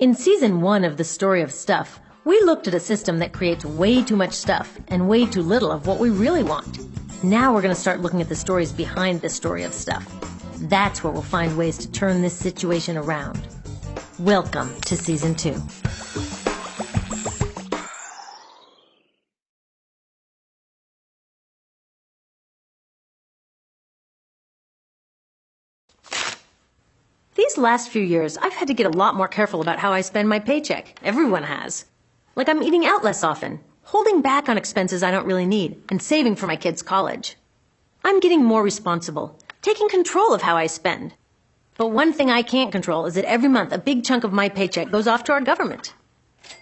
In Season 1 of The Story of Stuff, we looked at a system that creates way too much stuff and way too little of what we really want. Now we're going to start looking at the stories behind the story of stuff. That's where we'll find ways to turn this situation around. Welcome to Season 2. These last few years, I've had to get a lot more careful about how I spend my paycheck. Everyone has. Like I'm eating out less often, holding back on expenses I don't really need, and saving for my kids' college. I'm getting more responsible, taking control of how I spend. But one thing I can't control is that every month a big chunk of my paycheck goes off to our government.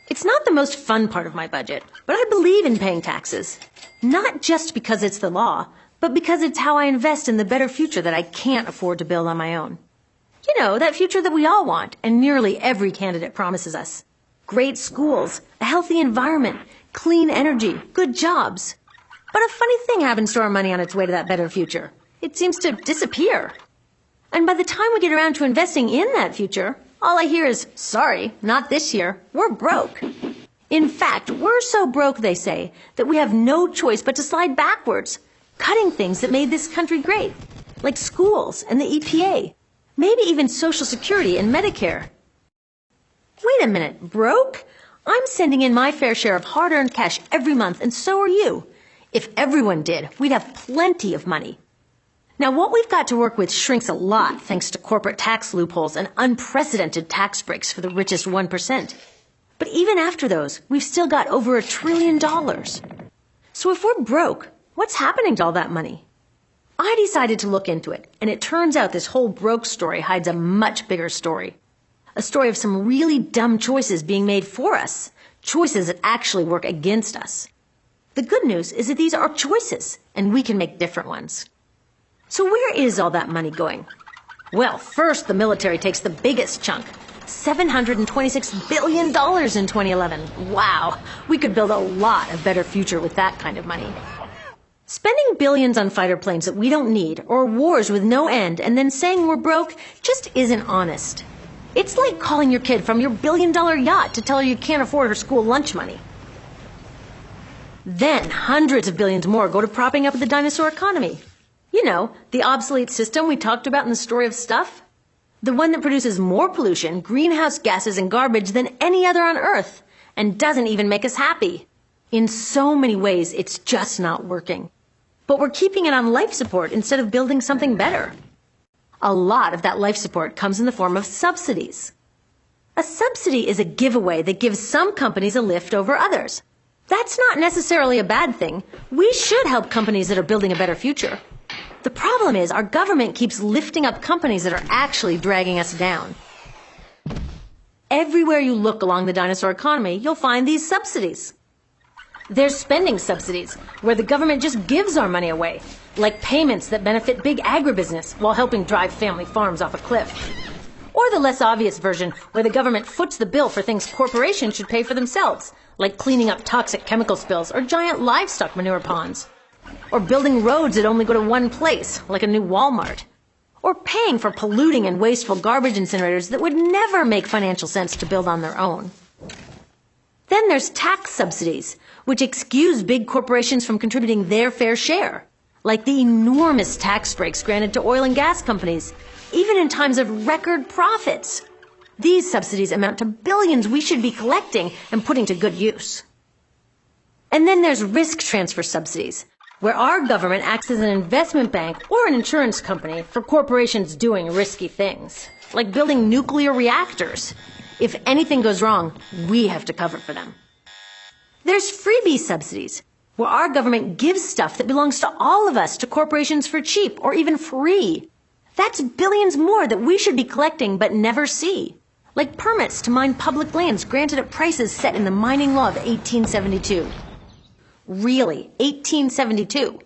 It's not the most fun part of my budget, but I believe in paying taxes. Not just because it's the law, but because it's how I invest in the better future that I can't afford to build on my own. You know, that future that we all want, and nearly every candidate promises us. Great schools, a healthy environment, clean energy, good jobs. But a funny thing happens to our money on its way to that better future. It seems to disappear. And by the time we get around to investing in that future, all I hear is, sorry, not this year, we're broke. In fact, we're so broke, they say, that we have no choice but to slide backwards, cutting things that made this country great, like schools and the EPA. Maybe even Social Security and Medicare. Wait a minute, broke? I'm sending in my fair share of hard-earned cash every month, and so are you. If everyone did, we'd have plenty of money. Now, what we've got to work with shrinks a lot thanks to corporate tax loopholes and unprecedented tax breaks for the richest 1%. But even after those, we've still got over $1 trillion. So if we're broke, what's happening to all that money? I decided to look into it, and it turns out this whole broke story hides a much bigger story. A story of some really dumb choices being made for us. Choices that actually work against us. The good news is that these are choices, and we can make different ones. So where is all that money going? Well, first the military takes the biggest chunk. $726 billion in 2011. Wow, we could build a lot of better future with that kind of money. Spending billions on fighter planes that we don't need, or wars with no end, and then saying we're broke just isn't honest. It's like calling your kid from your billion-dollar yacht to tell her you can't afford her school lunch money. Then hundreds of billions more go to propping up the dinosaur economy. You know, the obsolete system we talked about in the story of stuff. The one that produces more pollution, greenhouse gases, and garbage than any other on Earth, and doesn't even make us happy. In so many ways, it's just not working. But we're keeping it on life support instead of building something better. A lot of that life support comes in the form of subsidies. A subsidy is a giveaway that gives some companies a lift over others. That's not necessarily a bad thing. We should help companies that are building a better future. The problem is our government keeps lifting up companies that are actually dragging us down. Everywhere you look along the dinosaur economy, you'll find these subsidies. There's spending subsidies, where the government just gives our money away, like payments that benefit big agribusiness while helping drive family farms off a cliff. Or the less obvious version, where the government foots the bill for things corporations should pay for themselves, like cleaning up toxic chemical spills or giant livestock manure ponds. Or building roads that only go to one place, like a new Walmart. Or paying for polluting and wasteful garbage incinerators that would never make financial sense to build on their own. Then there's tax subsidies, which excuse big corporations from contributing their fair share, like the enormous tax breaks granted to oil and gas companies, even in times of record profits. These subsidies amount to billions we should be collecting and putting to good use. And then there's risk transfer subsidies, where our government acts as an investment bank or an insurance company for corporations doing risky things, like building nuclear reactors. If anything goes wrong, we have to cover for them. There's freebie subsidies, where our government gives stuff that belongs to all of us to corporations for cheap or even free. That's billions more that we should be collecting but never see, like permits to mine public lands granted at prices set in the mining law of 1872. Really, 1872.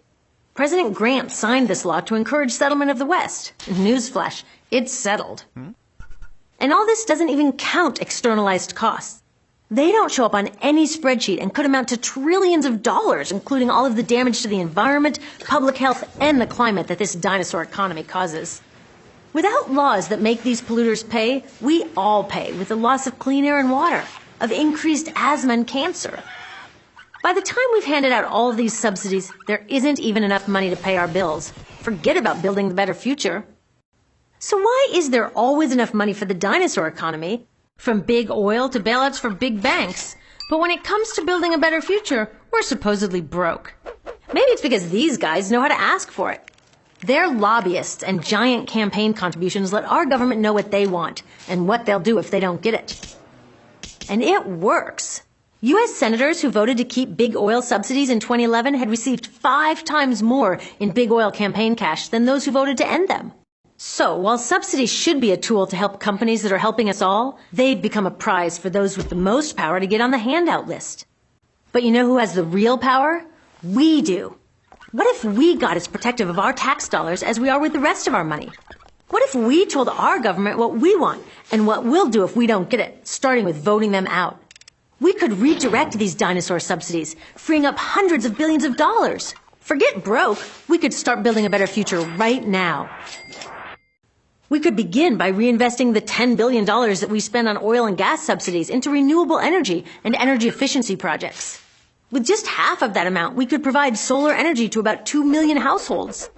President Grant signed this law to encourage settlement of the West. Newsflash, it's settled. And all this doesn't even count externalized costs. They don't show up on any spreadsheet and could amount to trillions of dollars, including all of the damage to the environment, public health, and the climate that this dinosaur economy causes. Without laws that make these polluters pay, we all pay with the loss of clean air and water, of increased asthma and cancer. By the time we've handed out all of these subsidies, there isn't even enough money to pay our bills. Forget about building the better future. So why is there always enough money for the dinosaur economy, from big oil to bailouts for big banks, but when it comes to building a better future, we're supposedly broke? Maybe it's because these guys know how to ask for it. Their lobbyists and giant campaign contributions let our government know what they want and what they'll do if they don't get it. And it works. U.S. senators who voted to keep big oil subsidies in 2011 had received 5 times more in big oil campaign cash than those who voted to end them. So, while subsidies should be a tool to help companies that are helping us all, they've become a prize for those with the most power to get on the handout list. But you know who has the real power? We do. What if we got as protective of our tax dollars as we are with the rest of our money? What if we told our government what we want and what we'll do if we don't get it, starting with voting them out? We could redirect these dinosaur subsidies, freeing up hundreds of billions of dollars. Forget broke. We could start building a better future right now. We could begin by reinvesting the $10 billion that we spend on oil and gas subsidies into renewable energy and energy efficiency projects. With just half of that amount, we could provide solar energy to about 2 million households.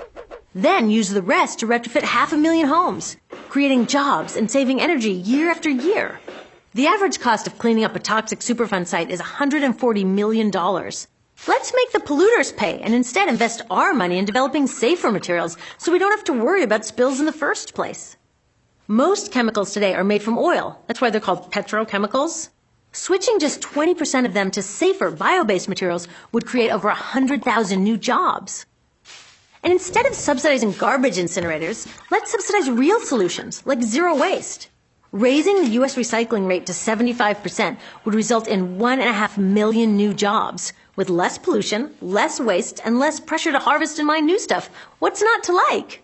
Then use the rest to retrofit 500,000 homes, creating jobs and saving energy year after year. The average cost of cleaning up a toxic Superfund site is $140 million. Let's make the polluters pay and instead invest our money in developing safer materials so we don't have to worry about spills in the first place. Most chemicals today are made from oil. That's why they're called petrochemicals. Switching just 20% of them to safer bio-based materials would create over 100,000 new jobs. And instead of subsidizing garbage incinerators, let's subsidize real solutions like zero waste. Raising the U.S. recycling rate to 75% would result in 1.5 million new jobs, with less pollution, less waste, and less pressure to harvest and mine new stuff. What's not to like?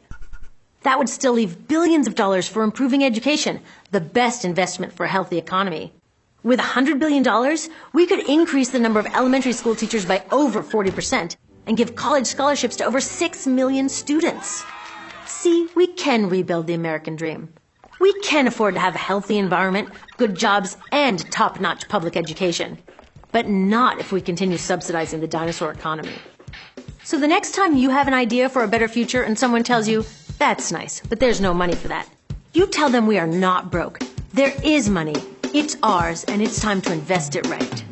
That would still leave billions of dollars for improving education, the best investment for a healthy economy. With $100 billion, we could increase the number of elementary school teachers by over 40% and give college scholarships to over 6 million students. See, we can rebuild the American dream. We can afford to have a healthy environment, good jobs, and top-notch public education. But not if we continue subsidizing the dinosaur economy. So the next time you have an idea for a better future and someone tells you, that's nice, but there's no money for that, you tell them we are not broke. There is money. It's ours, and it's time to invest it right.